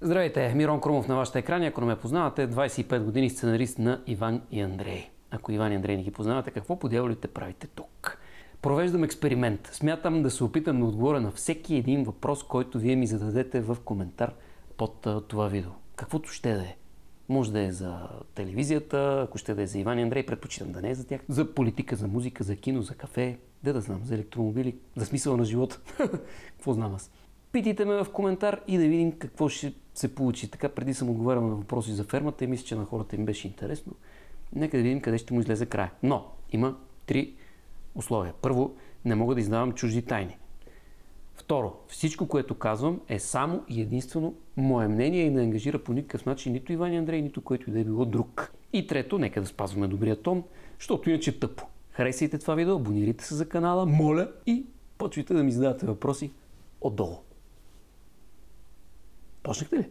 Здравейте, Мирон Крумов на вашите екрани. Ако не ме познавате, 25 години сценарист на Иван и Андрей. Ако Иван и Андрей не ги познавате, какво по дяволите правите тук? Провеждам експеримент. Смятам да се опитам да отговоря на всеки един въпрос, който вие ми зададете в коментар под това видео. Каквото ще да е. Може да е за телевизията, ако ще да е за Иван и Андрей, предпочитам да не е за тях. За политика, за музика, за кино, за кафе, да знам, за електромобили, за смисъла на живота. Какво знам аз? Питайте ме в коментар и да видим какво ще се получи. Така преди съм отговарял на въпроси за фермата и мисля, че на хората им беше интересно. Нека да видим къде ще му излезе края. Но има 3 условия. Първо, не мога да издавам чужди тайни. Второ, всичко, което казвам е само и единствено мое мнение и не ангажира по никакъв начин нито Иван и Андрей, нито който и да е било друг. И трето, нека да спазваме добрия тон, защото иначе е тъпо. Харесайте това видео, абонирайте се за канала, моля, и почвайте да ми задавате въпроси отдолу. Почнахте ли?